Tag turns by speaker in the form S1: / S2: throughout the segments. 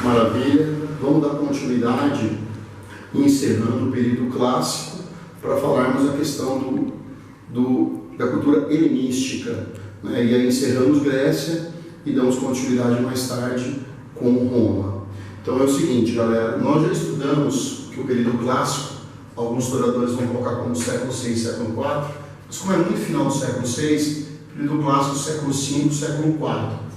S1: Maravilha. Vamos dar continuidade, encerrando o período clássico, para falarmos a questão da cultura helenística, né? E aí encerramos Grécia e damos continuidade mais tarde com Roma. Então é o seguinte, galera, nós já estudamos que o período clássico, alguns historiadores vão colocar como século VI e século IV, mas como é muito final do século VI, período clássico século V, século IV.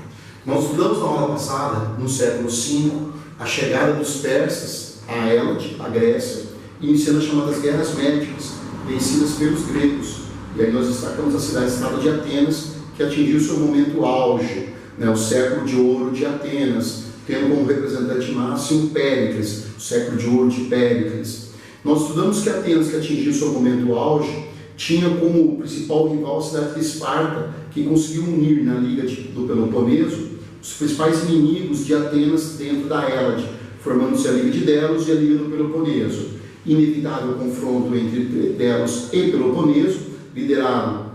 S1: Nós estudamos na aula passada, no século V, a chegada dos persas à Hélade, à Grécia, iniciando as chamadas guerras médicas, vencidas pelos gregos. E aí nós destacamos a cidade-estado de Atenas, que atingiu seu momento auge, né, o século de ouro de Atenas, tendo como representante máximo Péricles, o século de ouro de Péricles. Nós estudamos que Atenas, que atingiu seu momento auge, tinha como principal rival a cidade de Esparta, que conseguiu unir na Liga do Peloponeso os principais inimigos de Atenas dentro da Hélade, formando-se a Liga de Delos e a Liga do Peloponeso. Inevitável confronto entre Delos e Peloponeso, liderado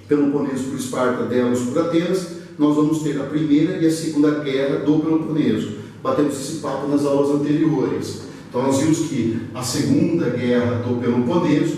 S1: Peloponeso por Esparta, Delos por Atenas. Nós vamos ter a primeira e a segunda guerra do Peloponeso. Batemos esse papo nas aulas anteriores. Então nós vimos que a segunda guerra do Peloponeso,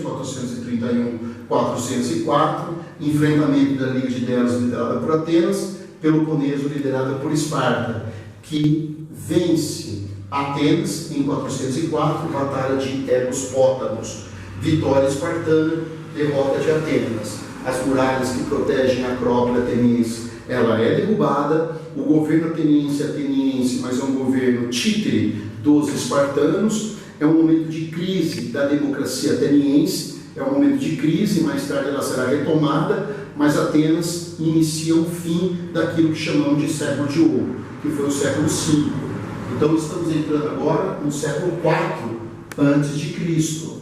S1: 431-404, enfrentamento da Liga de Delos liderada por Atenas, Peloponeso liderada por Esparta, que vence Atenas em 404, batalha de Egospótamos, vitória espartana, derrota de Atenas. As muralhas que protegem a Acrópole ateniense, ela é derrubada. O governo ateniense, mas é um governo títere dos espartanos. É um momento de crise da democracia ateniense, é um momento de crise, mais tarde ela será retomada, mas Atenas inicia o fim daquilo que chamamos de século de ouro, que foi o século V. Então estamos entrando agora no século IV a.C.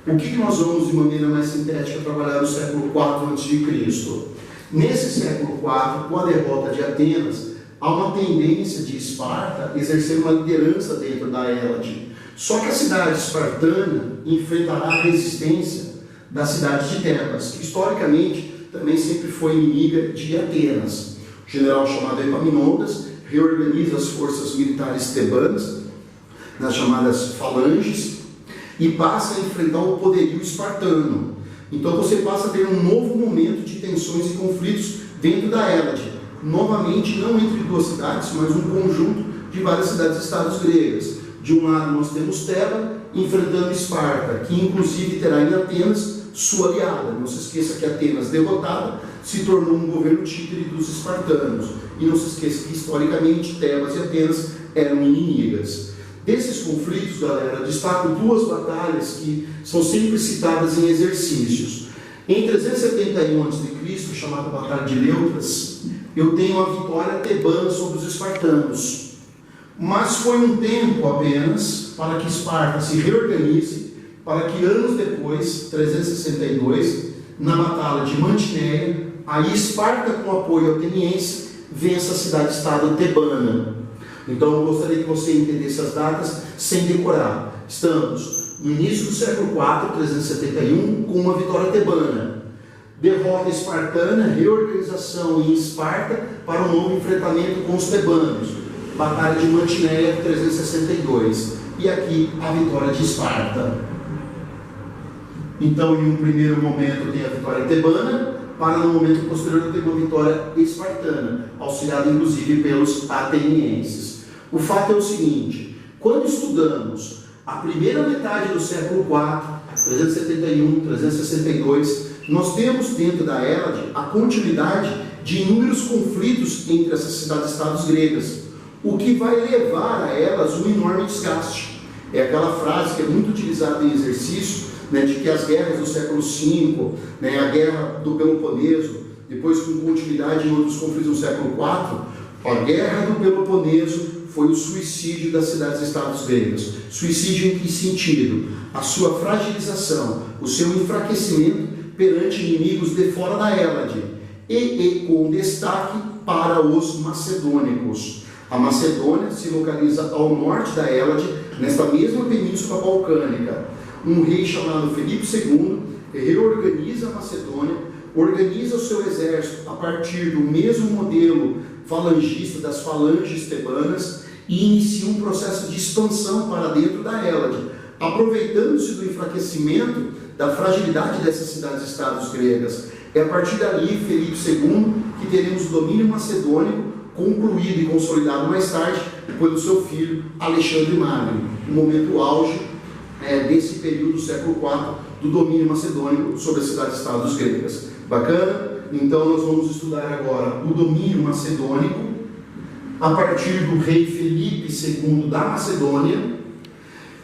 S1: O que nós vamos, de maneira mais sintética, trabalhar no século IV a.C.? Nesse século IV, com a derrota de Atenas, há uma tendência de Esparta exercer uma liderança dentro da Hélade. Só que a cidade espartana enfrentará a resistência da cidade de Tebas, que historicamente também sempre foi inimiga de Atenas. O general chamado Epaminondas reorganiza as forças militares tebanas, nas chamadas falanges, e passa a enfrentar o poderio espartano. Então você passa a ter um novo momento de tensões e conflitos dentro da Hélade. Novamente, não entre duas cidades, mas um conjunto de várias cidades-estados gregas. De um lado nós temos Teba enfrentando Esparta, que inclusive terá em Atenas sua aliada. Não se esqueça que Atenas, derrotada, se tornou um governo títere dos espartanos. E não se esqueça que, historicamente, Tebas e Atenas eram inimigas. Desses conflitos, galera, destaco duas batalhas que são sempre citadas em exercícios. Em 371 a.C., chamada Batalha de Leutras, eu tenho a vitória tebana sobre os espartanos. Mas foi um tempo apenas para que Esparta se reorganize, para que anos depois, 362, na Batalha de Mantineia, aí Esparta, com apoio ateniense, vença a cidade-estado tebana. Então eu gostaria que você entendesse as datas sem decorar. Estamos no início do século IV, 371, com uma vitória tebana. Derrota espartana, reorganização em Esparta para um novo enfrentamento com os tebanos. Batalha de Mantineia, 362. E aqui a vitória de Esparta. Então, em um primeiro momento tem a vitória tebana, para no momento posterior ter uma vitória espartana, auxiliada inclusive pelos atenienses. O fato é o seguinte: quando estudamos a primeira metade do século IV, 371, 362, nós temos dentro da Hélade a continuidade de inúmeros conflitos entre essas cidades-estados gregas, o que vai levar a elas um enorme desgaste. É aquela frase que é muito utilizada em exercício, né, de que as guerras do século V, né, a guerra do Peloponeso, depois com continuidade em outros conflitos no século IV, a guerra do Peloponeso foi o suicídio das cidades-estados gregas. Suicídio em que sentido? A sua fragilização, o seu enfraquecimento perante inimigos de fora da Hélade, e com destaque para os macedônicos. A Macedônia se localiza ao norte da Hélade, nesta mesma península balcânica. Um rei chamado Filipe II reorganiza a Macedônia, organiza o seu exército a partir do mesmo modelo falangista das falanges tebanas e inicia um processo de expansão para dentro da Hélade, aproveitando-se do enfraquecimento, da fragilidade dessas cidades-estados gregas. É a partir dali, Filipe II, que teremos o domínio macedônico concluído e consolidado mais tarde pelo seu filho Alexandre Magno, no momento auge desse período do século IV do domínio macedônico sobre as cidades-estados gregas. Bacana? Então nós vamos estudar agora o domínio macedônico a partir do rei Filipe II da Macedônia,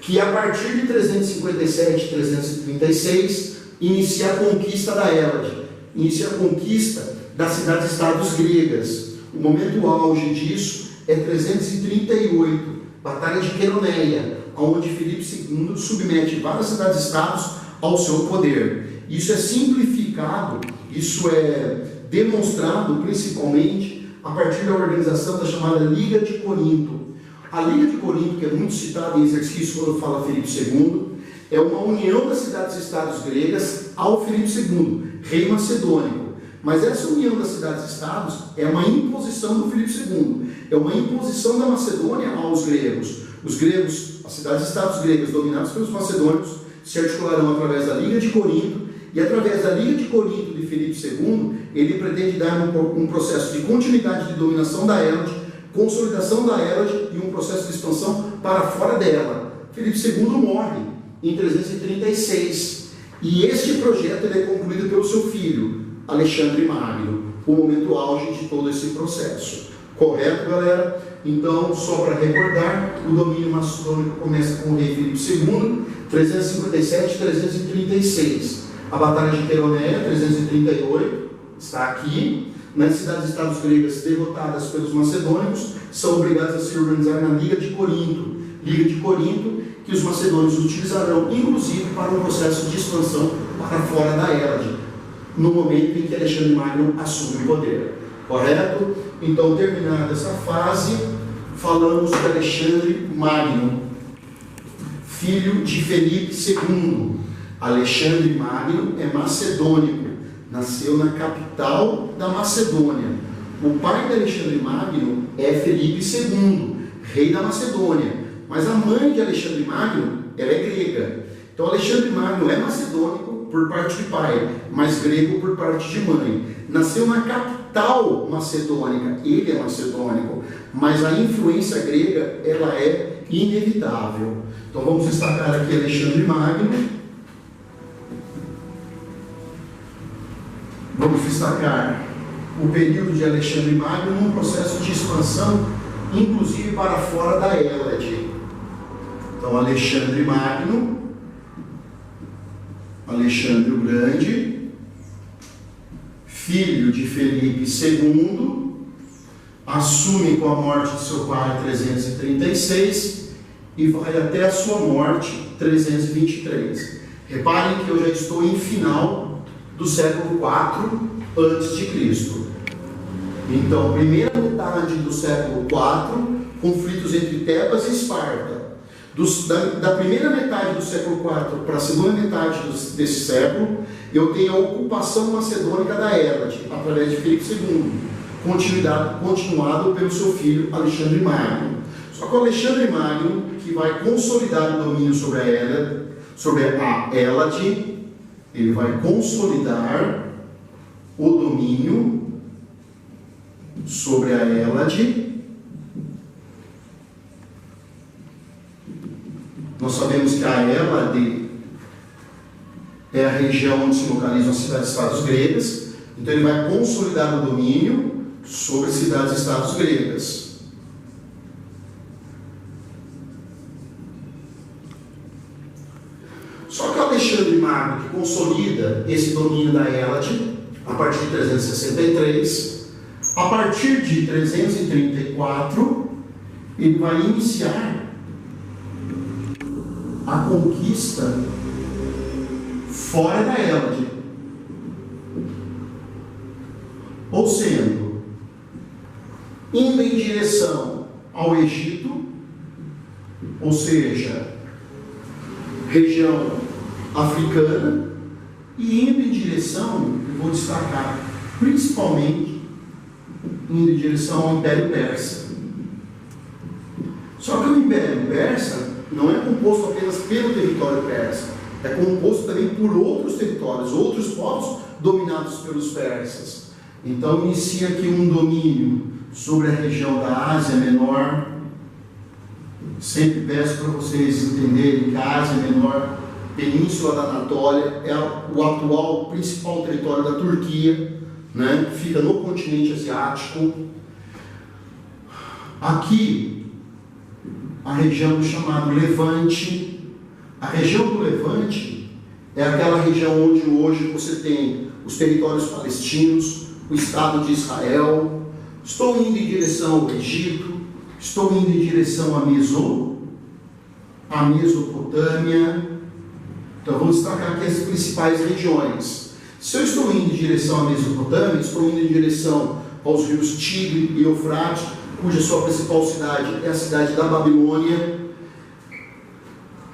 S1: que a partir de 357 e 336 inicia a conquista da Hélade, inicia a conquista das cidades-estados gregas. O momento auge disso é 338, Batalha de Queroneia, onde Filipe II submete várias cidades-estados ao seu poder. Isso é simplificado, isso é demonstrado principalmente a partir da organização da chamada Liga de Corinto. A Liga de Corinto, que é muito citada em exercício quando fala Filipe II, é uma união das cidades-estados gregas ao Filipe II, rei macedônico. Mas essa união das cidades-estados é uma imposição do Filipe II, é uma imposição da Macedônia aos gregos. Os gregos, as cidades-estados gregas dominadas pelos macedônicos, se articularão através da Liga de Corinto, e através da Liga de Corinto de Filipe II, ele pretende dar um processo de continuidade de dominação da Hélade, consolidação da Hélade e um processo de expansão para fora dela. Filipe II morre em 336, e este projeto ele é concluído pelo seu filho, Alexandre Magno, o momento auge de todo esse processo. Correto, galera? Então, só para recordar, o domínio macedônico começa com o rei Filipe II, 357 e 336. A Batalha de Queroneia, 338, está aqui. Nas cidades-estados gregas derrotadas pelos macedônicos, são obrigadas a se organizar na Liga de Corinto. Liga de Corinto, que os macedônios utilizarão, inclusive, para um processo de expansão para fora da Hélade, no momento em que Alexandre Magno assume o poder. Correto? Então, terminada essa fase, falamos de Alexandre Magno, filho de Filipe II. Alexandre Magno é macedônico, nasceu na capital da Macedônia. O pai de Alexandre Magno é Filipe II, rei da Macedônia, mas a mãe de Alexandre Magno ela é grega. Então Alexandre Magno é macedônico por parte de pai, mas grego por parte de mãe. Nasceu na capital macedônica, ele é macedônico, mas a influência grega ela é inevitável. Então vamos destacar aqui Alexandre Magno. Vamos destacar o período de Alexandre Magno num processo de expansão, inclusive para fora da Hélade. Então, Alexandre Magno, Alexandre o Grande, filho de Filipe II, assume com a morte de seu pai 336 e vai até a sua morte 323. Reparem que eu já estou em final do século IV a.C. Então, primeira metade do século IV, conflitos entre Tebas e Esparta. Da primeira metade do século IV para a segunda metade desse século, eu tenho a ocupação macedônica da Hélade, através de Filipe II, continuado pelo seu filho Alexandre Magno. Só que o Alexandre Magno, que vai consolidar o domínio sobre a Hélade, ele vai consolidar o domínio sobre a Hélade. Nós sabemos que a Hélade é a região onde se localizam as cidades-estados gregas. Então ele vai consolidar o domínio sobre cidades-estados gregas. Só que o Alexandre Magno, que consolida esse domínio da Hélade a partir de 363, a partir de 334, ele vai iniciar a conquista fora da Hélade. Ou sendo, indo em direção ao Egito, ou seja, região africana, e indo em direção, eu vou destacar, principalmente, indo em direção ao Império Persa. Só que o Império Persa não é composto apenas pelo território persa, é composto também por outros territórios, outros povos dominados pelos persas. Então inicia aqui um domínio sobre a região da Ásia Menor. Sempre peço para vocês entenderem que a Ásia Menor, Península da Anatólia, é o atual principal território da Turquia, né? Fica no continente asiático. Aqui, a região chamada Levante. A região do Levante é aquela região onde hoje você tem os territórios palestinos, o Estado de Israel. Estou indo em direção ao Egito, estou indo em direção à Mesopotâmia. Então vamos destacar aqui as principais regiões. Se eu estou indo em direção à Mesopotâmia, estou indo em direção aos rios Tigre e Eufrates, cuja sua principal cidade é a cidade da Babilônia,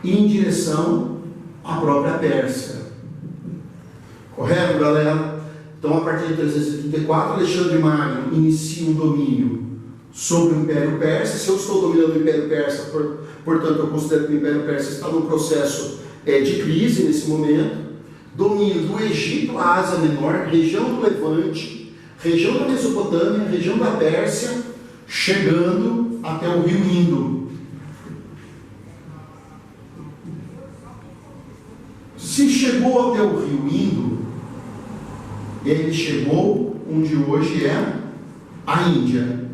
S1: e em direção à própria Pérsia. Correto, galera? Então, a partir de 334, Alexandre Magno inicia um domínio sobre o Império Persa. Se eu estou dominando o Império Persa, portanto, eu considero que o Império Persa está num processo de crise nesse momento. Domínio do Egito, a Ásia Menor, região do Levante, região da Mesopotâmia, região da Pérsia, chegando até o rio Indo. Se chegou até o rio Indo, ele chegou onde hoje é a Índia.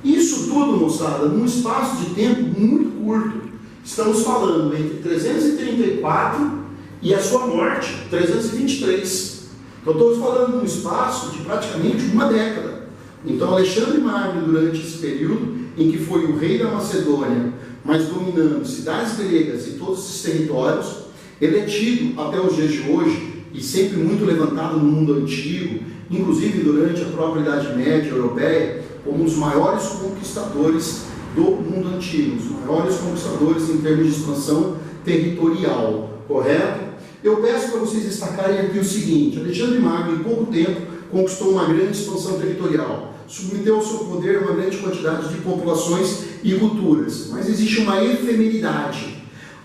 S1: Isso tudo, moçada, num espaço de tempo muito curto. Estamos falando entre 334 e a sua morte, 323. Então, estou falando num espaço de praticamente uma década. Então, Alexandre Magno, durante esse período em que foi o rei da Macedônia, mas dominando cidades gregas e todos esses territórios, ele é tido até os dias de hoje, e sempre muito levantado no mundo antigo, inclusive durante a própria Idade Média europeia, como um dos maiores conquistadores do mundo antigo, os maiores conquistadores em termos de expansão territorial, correto? Eu peço para vocês destacarem aqui o seguinte: Alexandre Magno, em pouco tempo, conquistou uma grande expansão territorial, submeteu ao seu poder uma grande quantidade de populações e culturas, mas existe uma efemeridade.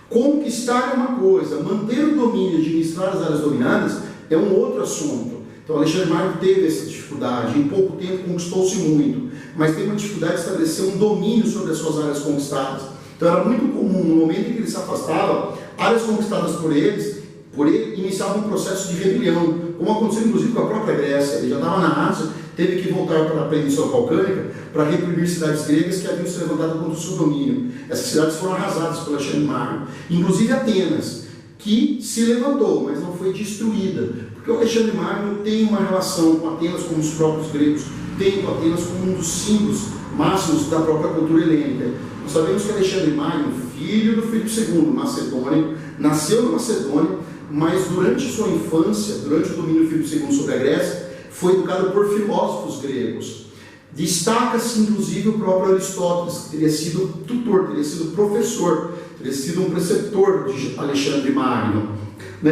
S1: Conquistar é uma coisa, manter o domínio, administrar as áreas dominadas é um outro assunto. Então Alexandre Magno teve essa dificuldade, em pouco tempo conquistou-se muito, mas teve uma dificuldade de estabelecer um domínio sobre as suas áreas conquistadas. Então era muito comum, no momento em que ele se afastava, áreas conquistadas por ele iniciavam um processo de rebelião, como aconteceu inclusive com a própria Grécia. Ele já estava na Ásia, teve que voltar para a Península Balcânica para reprimir cidades gregas que haviam se levantado contra o seu domínio. Essas cidades foram arrasadas pelo Alexandre Magno, inclusive Atenas, que se levantou, mas não foi destruída, porque o Alexandre Magno tem uma relação com Atenas, como os próprios gregos têm com Atenas, como um dos símbolos máximos da própria cultura helênica. Nós sabemos que Alexandre Magno, filho do Filipe II, macedônio, nasceu na Macedônia, mas durante sua infância, durante o domínio do Filipe II sobre a Grécia, foi educado por filósofos gregos. Destaca-se inclusive o próprio Aristóteles, que teria sido tutor, teria sido professor, teria sido um preceptor de Alexandre Magno.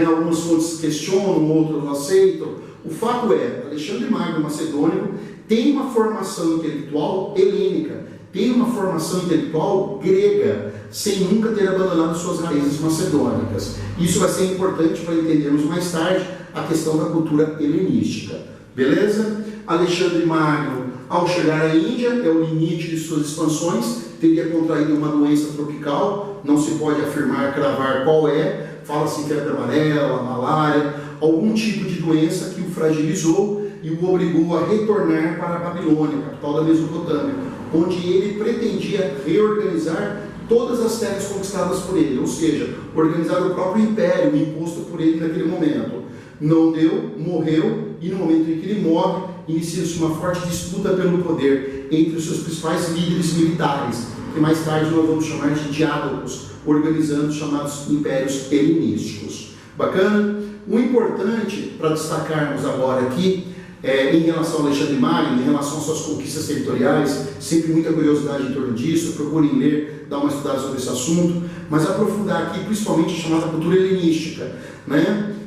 S1: Algumas fontes questionam, outras não aceitam. O fato é, Alexandre Magno macedônico tem uma formação intelectual helênica, tem uma formação intelectual grega, sem nunca ter abandonado suas raízes macedônicas. Isso vai ser importante para entendermos mais tarde a questão da cultura helenística. Beleza? Alexandre Magno, ao chegar à Índia, é o limite de suas expansões, teria contraído uma doença tropical, não se pode afirmar, cravar qual é, fala-se em febre amarela, malária, algum tipo de doença que o fragilizou e o obrigou a retornar para a Babilônia, capital da Mesopotâmia, onde ele pretendia reorganizar todas as terras conquistadas por ele, ou seja, organizar o próprio império imposto por ele naquele momento. Não deu, morreu, e no momento em que ele morre, inicia-se uma forte disputa pelo poder entre os seus principais líderes militares, que mais tarde nós vamos chamar de diádocos, organizando os chamados impérios helenísticos. Bacana? O importante para destacarmos agora aqui, em relação a Alexandre Magno, em relação às suas conquistas territoriais, sempre muita curiosidade em torno disso, procurem ler, dar uma estudada sobre esse assunto, mas aprofundar aqui principalmente a chamada cultura helenística,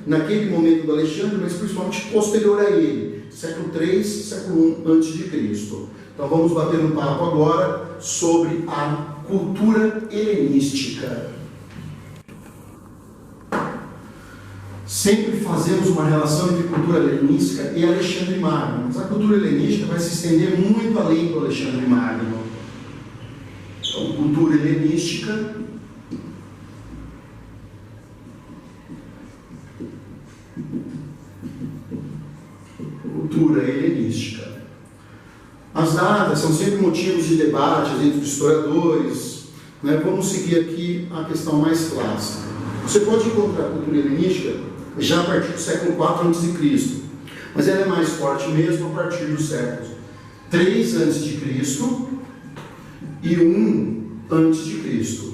S1: naquele momento do Alexandre, mas principalmente posterior a ele, século III, século I a.C. Então vamos bater um papo agora sobre a cultura helenística. Sempre fazemos uma relação entre cultura helenística e Alexandre Magno, mas a cultura helenística vai se estender muito além do Alexandre Magno. Então, cultura helenística As datas são sempre motivos de debate entre os historiadores, né? Vamos seguir aqui a questão mais clássica. Você pode encontrar a cultura helenística já a partir do século IV a.C., mas ela é mais forte mesmo a partir dos séculos 3 a.C. e 1 a.C.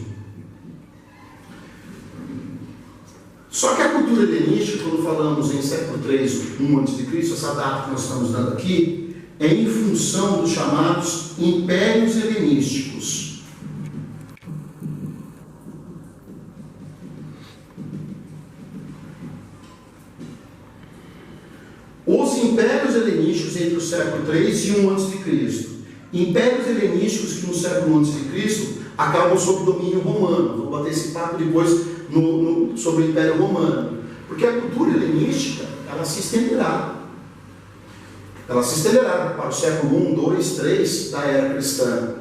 S1: Só que a cultura helenística, quando falamos em século 3, 1 a.C., essa data que nós estamos dando aqui, é em função dos chamados impérios helenísticos. Os impérios helenísticos entre o século 3 e 1 a.C. Impérios helenísticos que no século 1 a.C. acabam sob domínio romano. Vou bater esse papo depois sobre o Império Romano. Porque a cultura helenística, ela se estenderá. Ela se estenderá para o século 1, 2, 3 da era cristã.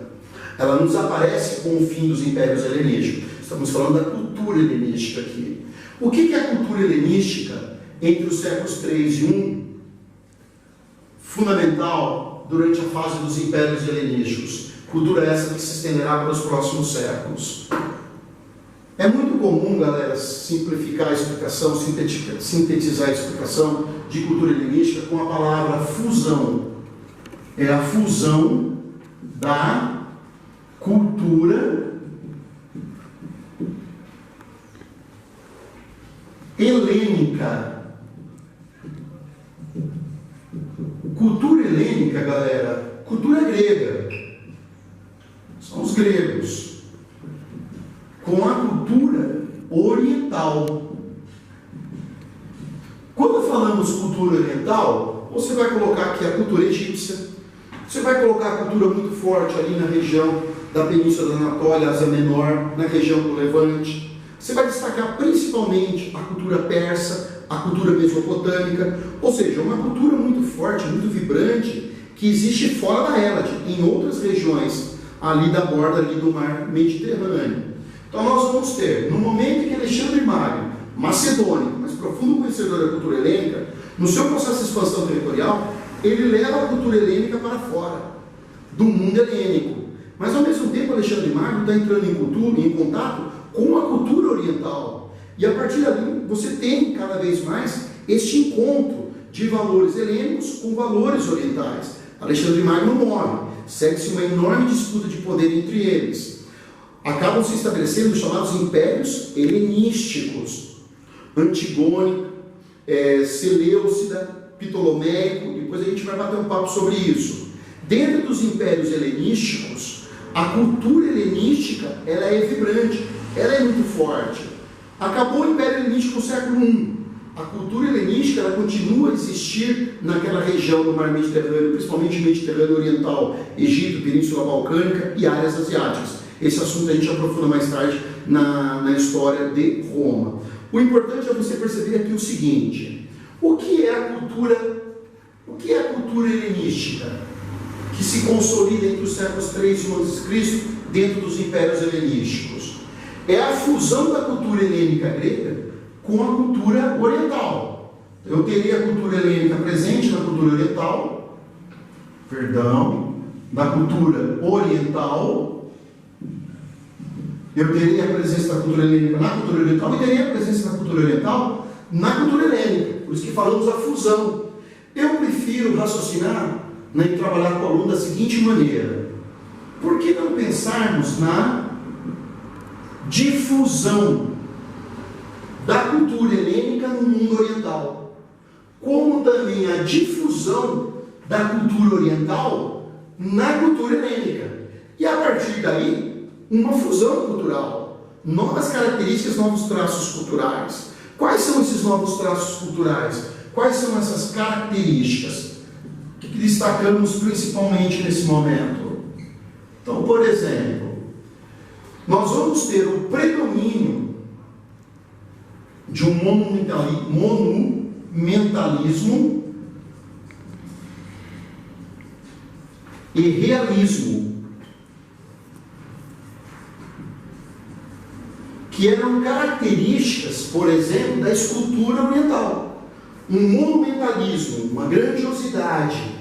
S1: Ela não desaparece com o fim dos impérios helenísticos. Estamos falando da cultura helenística aqui. O que é a cultura helenística entre os séculos 3 e 1? Fundamental durante a fase dos impérios helenísticos. Cultura essa que se estenderá para os próximos séculos. É muito comum, galera, simplificar a explicação, sintetizar a explicação de cultura helenística com a palavra fusão. É a fusão da cultura helênica. Cultura helênica, galera, cultura grega. São os gregos. Com a cultura oriental. Quando falamos cultura oriental, você vai colocar aqui a cultura egípcia, você vai colocar a cultura muito forte ali na região da Península da Anatólia, Ásia Menor, na região do Levante. Você vai destacar principalmente a cultura persa, a cultura mesopotâmica, ou seja, uma cultura muito forte, muito vibrante, que existe fora da Hélade, em outras regiões ali da borda ali do mar Mediterrâneo. Então nós vamos ter, no momento em que Alexandre Magno, macedônico, mas profundo conhecedor da cultura helênica, no seu processo de expansão territorial, ele leva a cultura helênica para fora do mundo helênico. Mas ao mesmo tempo Alexandre Magno está entrando em contato com a cultura oriental. E a partir dali você tem cada vez mais este encontro de valores helênicos com valores orientais. Alexandre Magno morre, segue-se uma enorme disputa de poder entre eles. Acabam se estabelecendo os chamados impérios helenísticos. Antigone, Seleucida, Ptolomeico, depois a gente vai bater um papo sobre isso. Dentro dos impérios helenísticos, a cultura helenística ela é vibrante, ela é muito forte. Acabou o Império Helenístico no século I. A cultura helenística ela continua a existir naquela região do mar Mediterrâneo, principalmente Mediterrâneo Oriental, Egito, Península Balcânica e áreas asiáticas. Esse assunto a gente aprofunda mais tarde na história de Roma. O importante é você perceber aqui o seguinte: o que é a cultura helenística que se consolida entre os séculos 3 e 1 a.C. dentro dos impérios helenísticos? É a fusão da cultura helênica grega com a cultura oriental. Eu teria a cultura helênica presente na cultura oriental, na cultura oriental. Eu teria a presença da cultura helênica na cultura oriental e teria a presença da cultura oriental na cultura helênica. Por isso que falamos a fusão. Eu prefiro raciocinar e trabalhar com o aluno da seguinte maneira: por que não pensarmos na difusão da cultura helênica no mundo oriental, como também a difusão da cultura oriental na cultura helênica? E a partir daí, uma fusão cultural, novas características, novos traços culturais. Quais são esses novos traços culturais? Quais são essas características? O que destacamos principalmente nesse momento? Então, por exemplo, nós vamos ter o predomínio de um monumentalismo e realismo, que eram características, por exemplo, da escultura oriental. Um monumentalismo, uma grandiosidade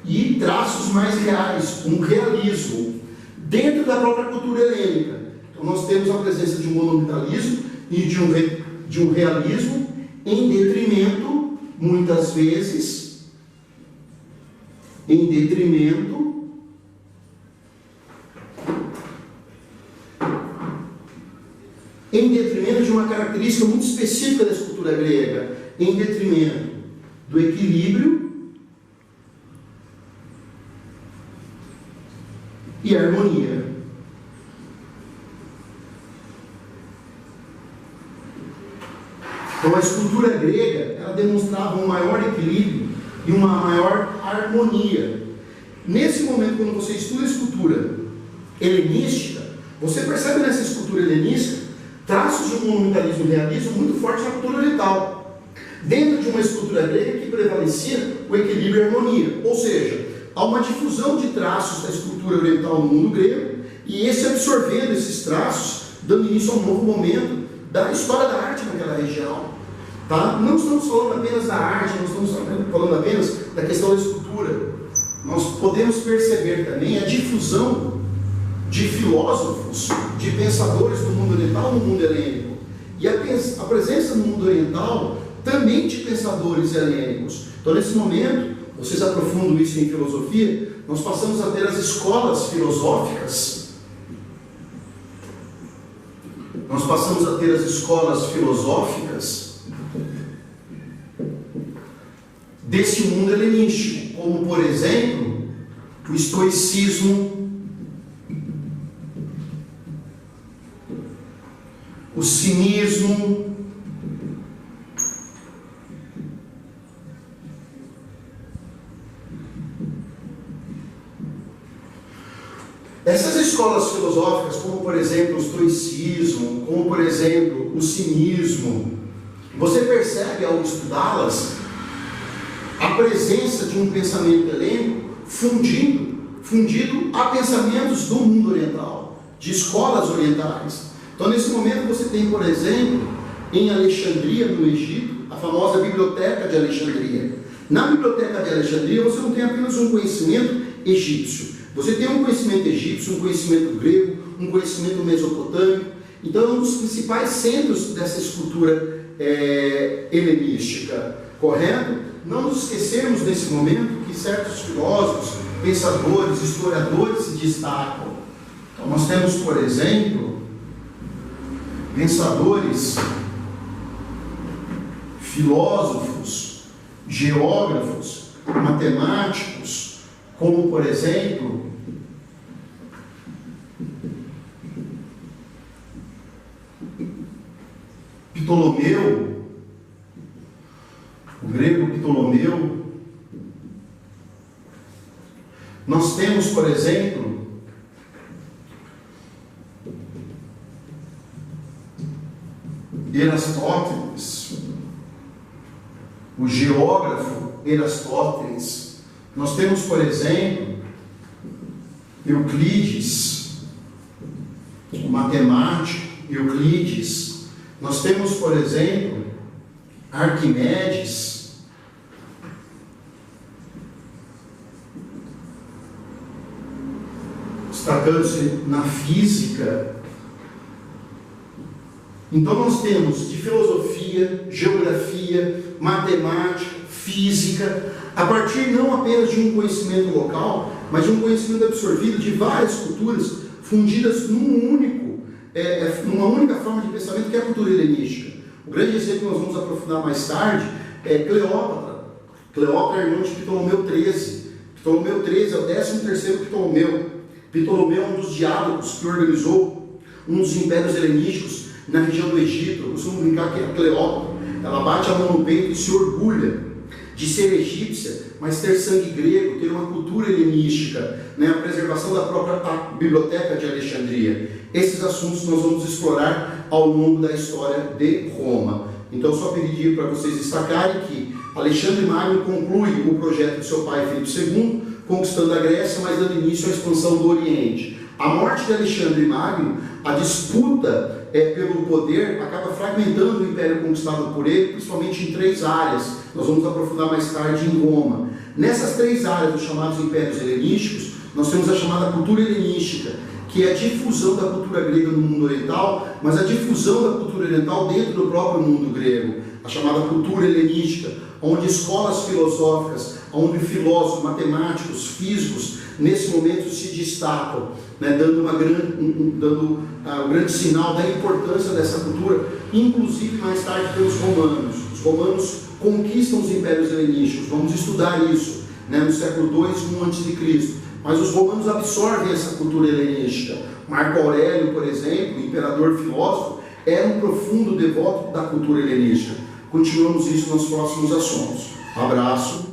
S1: e traços mais reais, um realismo, dentro da própria cultura helênica. Então nós temos a presença de um monumentalismo e de um realismo, em detrimento, muitas vezes, de uma característica muito específica da escultura grega, em detrimento do equilíbrio e harmonia. Então a escultura grega, ela demonstrava um maior equilíbrio e uma maior harmonia. Nesse momento, quando você estuda a escultura helenística, você percebe nessa escultura helenística traços de um monumentalismo e realismo muito fortes na cultura oriental, dentro de uma escultura grega que prevalecia o equilíbrio e a harmonia. Ou seja, há uma difusão de traços da escultura oriental no mundo grego, e esse absorvendo esses traços, dando início a um novo momento da história da arte naquela região. Tá? Não estamos falando apenas da arte, não estamos falando apenas da questão da escultura. Nós podemos perceber também a difusão de filósofos, de pensadores do mundo oriental no mundo helênico. E a presença no mundo oriental também de pensadores helênicos. Então, nesse momento, vocês aprofundam isso em filosofia, nós passamos a ter as escolas filosóficas. Nós passamos a ter as escolas filosóficas deste mundo helenístico, como, por exemplo, o estoicismo, o cinismo, essas escolas filosóficas, como por exemplo o estoicismo, como por exemplo o cinismo, você percebe ao estudá-las a presença de um pensamento helênico fundido a pensamentos do mundo oriental, de escolas orientais. Então, nesse momento, você tem, por exemplo, em Alexandria, no Egito, a famosa Biblioteca de Alexandria. Na Biblioteca de Alexandria, você não tem apenas um conhecimento egípcio. Você tem um conhecimento egípcio, um conhecimento grego, um conhecimento mesopotâmico. Então, é um dos principais centros dessa escultura helenística. Correto? Não nos esquecermos nesse momento que certos filósofos, pensadores, historiadores se destacam. Então, nós temos, por exemplo, pensadores, filósofos, geógrafos, matemáticos, como por exemplo Ptolomeu, o grego Ptolomeu. Nós temos, por exemplo, Erastótenes, o geógrafo Erastótenes. Nós temos, por exemplo, Euclides, o matemático Euclides. Nós temos, por exemplo, Arquimedes, destacando-se na física. Então nós temos de filosofia, geografia, matemática, física, a partir não apenas de um conhecimento local, mas de um conhecimento absorvido de várias culturas, fundidas numa única forma de pensamento, que é a cultura helenística. O grande exemplo que nós vamos aprofundar mais tarde é Cleópatra. Cleópatra é irmã de Ptolomeu XIII. Ptolomeu XIII é o 13º Ptolomeu. Ptolomeu é um dos diálogos que organizou um dos impérios helenísticos na região do Egito. Eu costumo brincar que a Cleópatra, ela bate a mão no peito e se orgulha de ser egípcia, mas ter sangue grego, ter uma cultura helenística, né? A preservação da própria biblioteca de Alexandria. Esses assuntos nós vamos explorar ao longo da história de Roma. Então, só pedir para vocês destacarem que Alexandre Magno conclui o projeto de seu pai Filipe II, conquistando a Grécia, mas dando início à expansão do Oriente. A morte de Alexandre Magno, a disputa pelo poder, acaba fragmentando o império conquistado por ele, principalmente em 3 áreas. Nós vamos aprofundar mais tarde em Roma. Nessas 3 áreas dos chamados impérios helenísticos, nós temos a chamada cultura helenística, que é a difusão da cultura grega no mundo oriental, mas a difusão da cultura oriental dentro do próprio mundo grego, a chamada cultura helenística, onde escolas filosóficas, onde filósofos, matemáticos, físicos, nesse momento se destacam, né, dando um grande sinal da importância dessa cultura, inclusive mais tarde pelos romanos. Os romanos conquistam os impérios helenísticos, vamos estudar isso, né, no século II e I a.C., mas os romanos absorvem essa cultura helenística. Marco Aurélio, por exemplo, imperador filósofo, era um profundo devoto da cultura helenística. Continuamos isso nos próximos assuntos. Abraço.